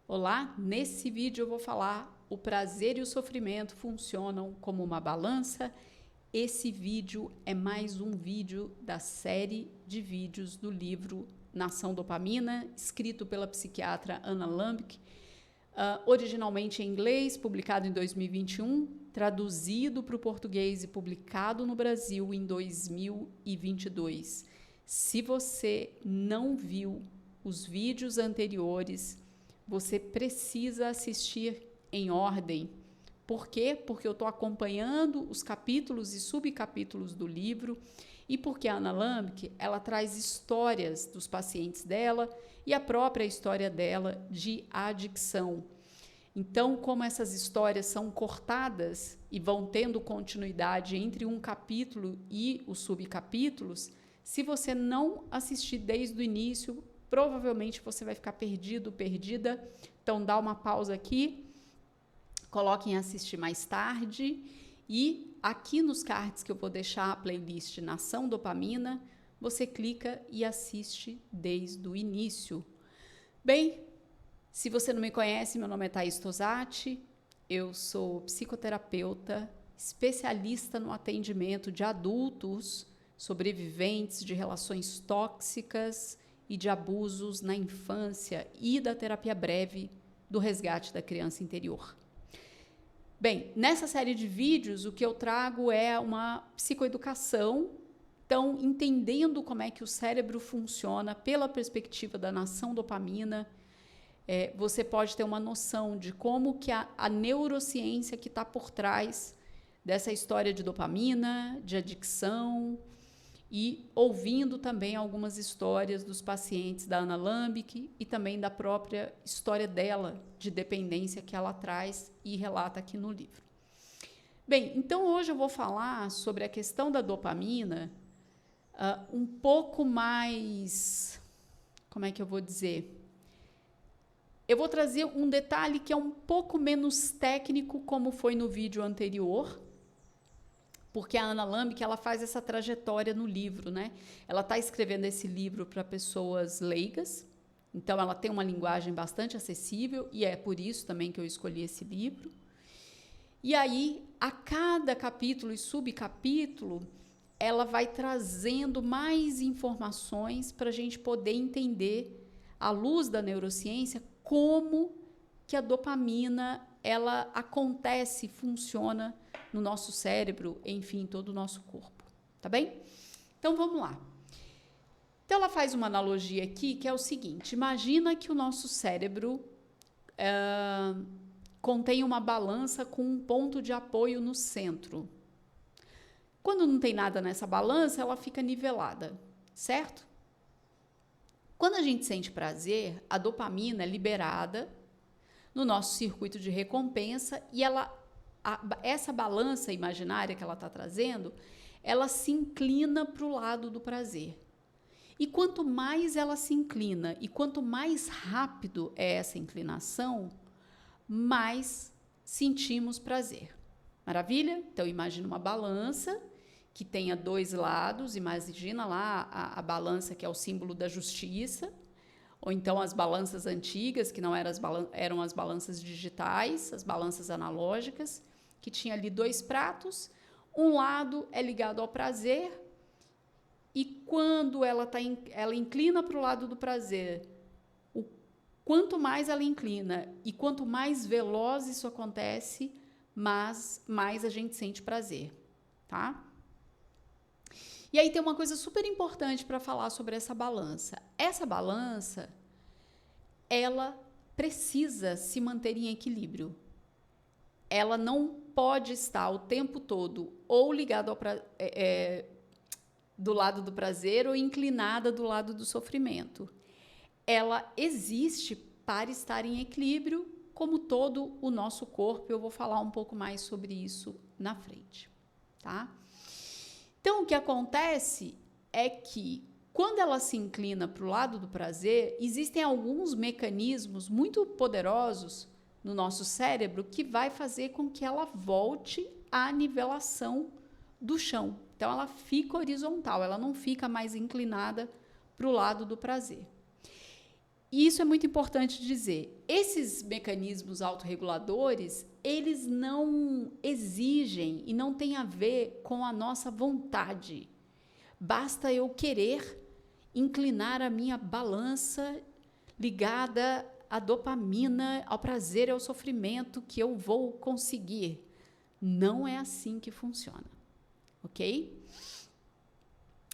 Olá, nesse vídeo eu vou falar o prazer e o sofrimento funcionam como uma balança. Esse vídeo é mais um vídeo da série de vídeos do livro Nação Dopamina, escrito pela psiquiatra Anna Lambke, originalmente em inglês, publicado em 2021, traduzido para o português e publicado no Brasil em 2022. Se você não viu os vídeos anteriores, você precisa assistir em ordem. Por quê? Porque eu estou acompanhando os capítulos e subcapítulos do livro e porque a Anna Lambke, ela traz histórias dos pacientes dela e a própria história dela de adicção. Então, como essas histórias são cortadas e vão tendo continuidade entre um capítulo e os subcapítulos, se você não assistir desde o início, provavelmente você vai ficar perdido, perdida. Então, dá uma pausa aqui, coloque em assistir mais tarde e aqui nos cards que eu vou deixar a playlist Nação Dopamina, você clica e assiste desde o início. Bem, se você não me conhece, meu nome é Thaís Tosati, eu sou psicoterapeuta, especialista no atendimento de adultos sobreviventes de relações tóxicas e de abusos na infância e da terapia breve do resgate da criança interior. Bem, nessa série de vídeos, o que eu trago é uma psicoeducação, então entendendo como é que o cérebro funciona pela perspectiva da nação dopamina, você pode ter uma noção de como que a neurociência que está por trás dessa história de dopamina, de adicção, e ouvindo também algumas histórias dos pacientes da Anna Lambke e também da própria história dela de dependência que ela traz e relata aqui no livro. Bem, então hoje eu vou falar sobre a questão da dopamina um pouco mais, como é que eu vou dizer? Eu vou trazer um detalhe que é um pouco menos técnico, como foi no vídeo anterior, porque a Anna Lambke, ela faz essa trajetória no livro, né? Ela está escrevendo esse livro para pessoas leigas, então ela tem uma linguagem bastante acessível e é por isso também que eu escolhi esse livro. E aí, a cada capítulo e subcapítulo, ela vai trazendo mais informações para a gente poder entender, à luz da neurociência, como que a dopamina ela acontece, funciona no nosso cérebro, enfim, todo o nosso corpo, tá bem? Então, vamos lá. Então, ela faz uma analogia aqui, que é o seguinte, imagina que o nosso cérebro contém uma balança com um ponto de apoio no centro. Quando não tem nada nessa balança, ela fica nivelada, certo? Quando a gente sente prazer, a dopamina é liberada no nosso circuito de recompensa e essa balança imaginária que ela está trazendo, ela se inclina para o lado do prazer. E quanto mais ela se inclina e quanto mais rápido é essa inclinação, mais sentimos prazer. Maravilha? Então, imagina uma balança que tenha dois lados, imagina lá a balança que é o símbolo da justiça, ou então as balanças antigas, que não eram as balanças digitais, as balanças analógicas, que tinha ali dois pratos, um lado é ligado ao prazer, e quando ela inclina para o lado do prazer, quanto mais ela inclina e quanto mais veloz isso acontece, mais a gente sente prazer, tá? E aí tem uma coisa super importante para falar sobre essa balança. Essa balança, ela precisa se manter em equilíbrio. Ela não pode estar o tempo todo ou ligada do lado do prazer ou inclinada do lado do sofrimento. Ela existe para estar em equilíbrio, como todo o nosso corpo. Eu vou falar um pouco mais sobre isso na frente, tá? Então, o que acontece é que, quando ela se inclina para o lado do prazer, existem alguns mecanismos muito poderosos no nosso cérebro que vai fazer com que ela volte à nivelação do chão. Então, ela fica horizontal, ela não fica mais inclinada para o lado do prazer. E isso é muito importante dizer. Esses mecanismos autorreguladores, eles não exigem e não têm a ver com a nossa vontade. Basta eu querer inclinar a minha balança ligada à dopamina, ao prazer e ao sofrimento que eu vou conseguir. Não é assim que funciona, ok?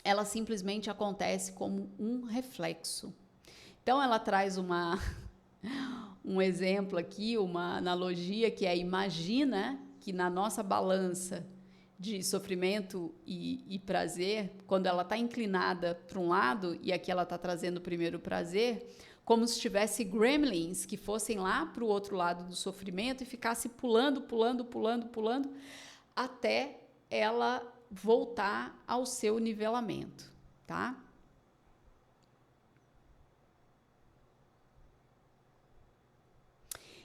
Ela simplesmente acontece como um reflexo. Então, ela traz um exemplo aqui, uma analogia, que é: imagina que na nossa balança de sofrimento e prazer, quando ela está inclinada para um lado, e aqui ela está trazendo primeiro o prazer, como se tivesse gremlins que fossem lá para o outro lado do sofrimento e ficasse pulando, até ela voltar ao seu nivelamento, tá?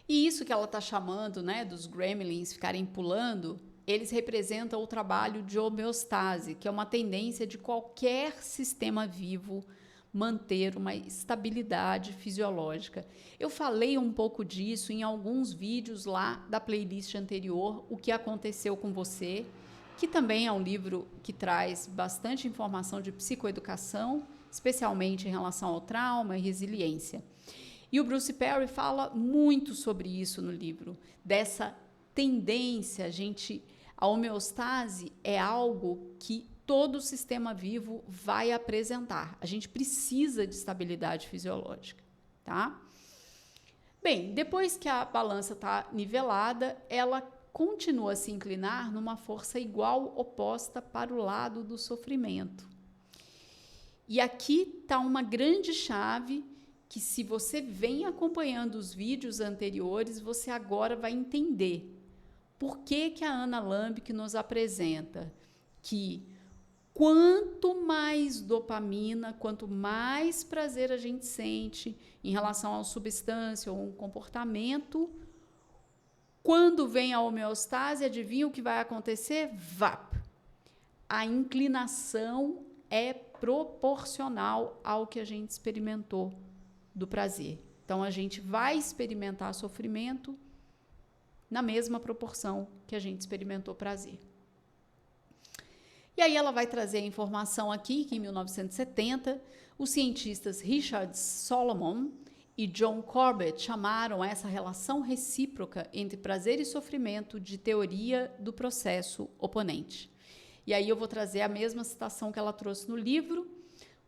E isso que ela está chamando, né, dos gremlins ficarem pulando, eles representam o trabalho de homeostase, que é uma tendência de qualquer sistema vivo manter uma estabilidade fisiológica. Eu falei um pouco disso em alguns vídeos lá da playlist anterior, O que aconteceu com você, que também é um livro que traz bastante informação de psicoeducação, especialmente em relação ao trauma e resiliência. E o Bruce Perry fala muito sobre isso no livro, dessa tendência, a homeostase é algo que todo sistema vivo vai apresentar. A gente precisa de estabilidade fisiológica, tá? Bem, depois que a balança está nivelada, ela continua a se inclinar numa força igual oposta para o lado do sofrimento. E aqui está uma grande chave que, se você vem acompanhando os vídeos anteriores, você agora vai entender por que a Anna Lambke nos apresenta que quanto mais dopamina, quanto mais prazer a gente sente em relação a uma substância ou um comportamento, quando vem a homeostase, adivinha o que vai acontecer? VAP! A inclinação é proporcional ao que a gente experimentou do prazer. Então, a gente vai experimentar sofrimento na mesma proporção que a gente experimentou prazer. E aí ela vai trazer a informação aqui que em 1970, os cientistas Richard Solomon e John Corbett chamaram essa relação recíproca entre prazer e sofrimento de teoria do processo oponente. E aí eu vou trazer a mesma citação que ela trouxe no livro: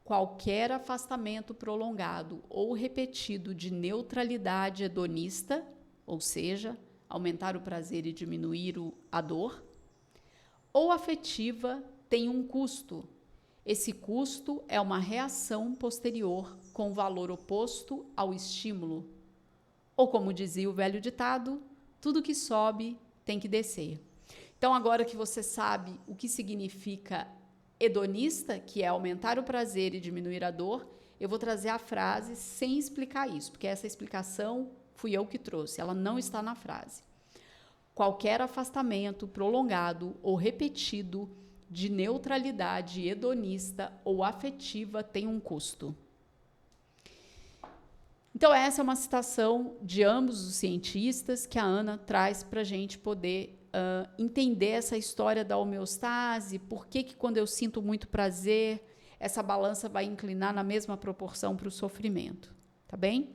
qualquer afastamento prolongado ou repetido de neutralidade hedonista, ou seja, aumentar o prazer e diminuir a dor, ou afetiva, tem um custo. Esse custo é uma reação posterior com valor oposto ao estímulo. Ou, como dizia o velho ditado, tudo que sobe tem que descer. Então, agora que você sabe o que significa hedonista, que é aumentar o prazer e diminuir a dor, eu vou trazer a frase sem explicar isso, porque essa explicação fui eu que trouxe, ela não está na frase. Qualquer afastamento prolongado ou repetido de neutralidade hedonista ou afetiva tem um custo. Então, essa é uma citação de ambos os cientistas que a Ana traz para a gente poder entender essa história da homeostase, por que quando eu sinto muito prazer, essa balança vai inclinar na mesma proporção para o sofrimento, tá bem?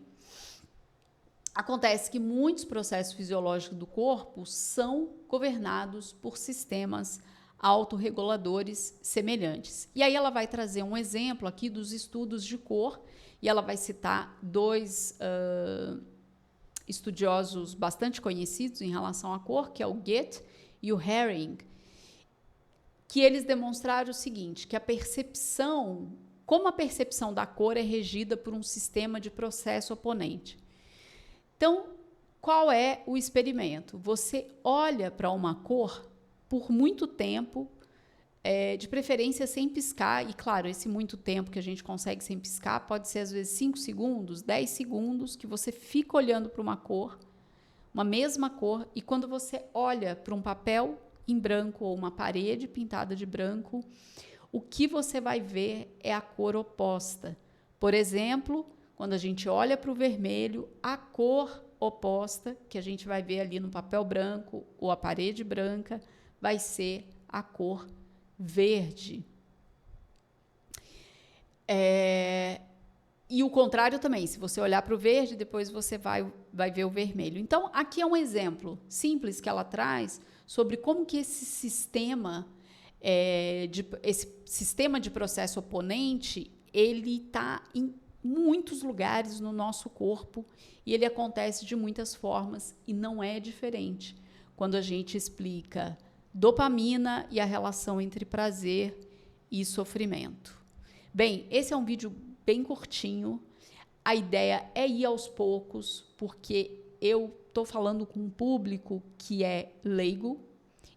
Acontece que muitos processos fisiológicos do corpo são governados por sistemas autorreguladores semelhantes. E aí ela vai trazer um exemplo aqui dos estudos de cor, e ela vai citar dois estudiosos bastante conhecidos em relação à cor, que é o Goethe e o Hering, que eles demonstraram o seguinte, que como a percepção da cor é regida por um sistema de processo oponente. Então, qual é o experimento? Você olha para uma cor por muito tempo, de preferência sem piscar, e claro, esse muito tempo que a gente consegue sem piscar pode ser às vezes 5 segundos, 10 segundos, que você fica olhando para uma cor, uma mesma cor, e quando você olha para um papel em branco ou uma parede pintada de branco, o que você vai ver é a cor oposta. Por exemplo, quando a gente olha para o vermelho, a cor oposta, que a gente vai ver ali no papel branco ou a parede branca, vai ser a cor verde. E o contrário também, se você olhar para o verde, depois você vai ver o vermelho. Então, aqui é um exemplo simples que ela traz sobre como que esse sistema de processo oponente, ele está em muitos lugares no nosso corpo e ele acontece de muitas formas e não é diferente quando a gente explica dopamina e a relação entre prazer e sofrimento. Bem, esse é um vídeo bem curtinho. A ideia é ir aos poucos, porque eu estou falando com um público que é leigo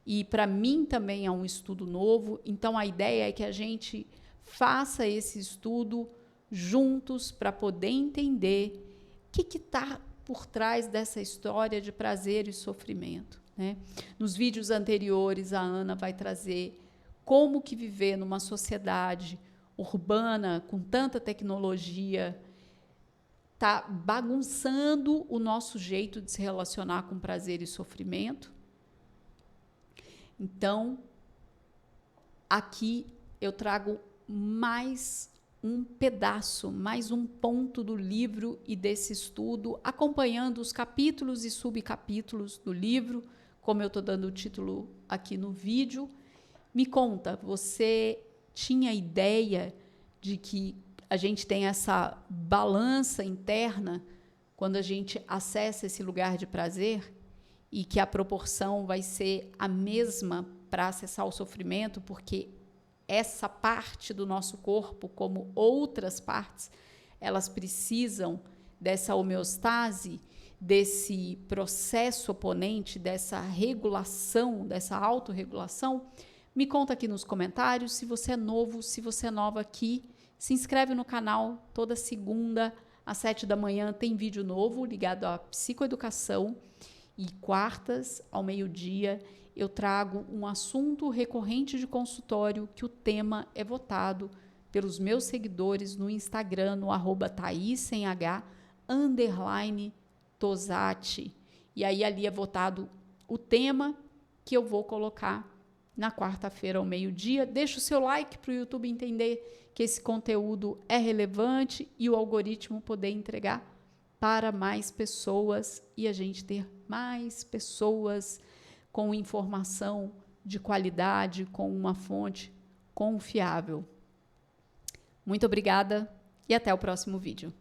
e para mim também é um estudo novo. Então a ideia é que a gente faça esse estudo juntos para poder entender o que está por trás dessa história de prazer e sofrimento, né? Nos vídeos anteriores, a Ana vai trazer como que viver numa sociedade urbana com tanta tecnologia está bagunçando o nosso jeito de se relacionar com prazer e sofrimento. Então, aqui eu trago mais um pedaço, mais um ponto do livro e desse estudo, acompanhando os capítulos e subcapítulos do livro, como eu estou dando o título aqui no vídeo. Me conta, você tinha ideia de que a gente tem essa balança interna quando a gente acessa esse lugar de prazer e que a proporção vai ser a mesma para acessar o sofrimento, porque essa parte do nosso corpo, como outras partes, elas precisam dessa homeostase, desse processo oponente, dessa regulação, dessa autorregulação? Me conta aqui nos comentários. Se você é novo, se você é nova aqui, se inscreve no canal. Toda segunda às 7 da manhã tem vídeo novo ligado à psicoeducação e quartas ao meio-dia eu trago um assunto recorrente de consultório que o tema é votado pelos meus seguidores no Instagram, no @Thaís_Tosati. E aí ali é votado o tema que eu vou colocar na quarta-feira ao meio-dia. Deixa o seu like para o YouTube entender que esse conteúdo é relevante e o algoritmo poder entregar para mais pessoas e a gente ter mais pessoas com informação de qualidade, com uma fonte confiável. Muito obrigada e até o próximo vídeo.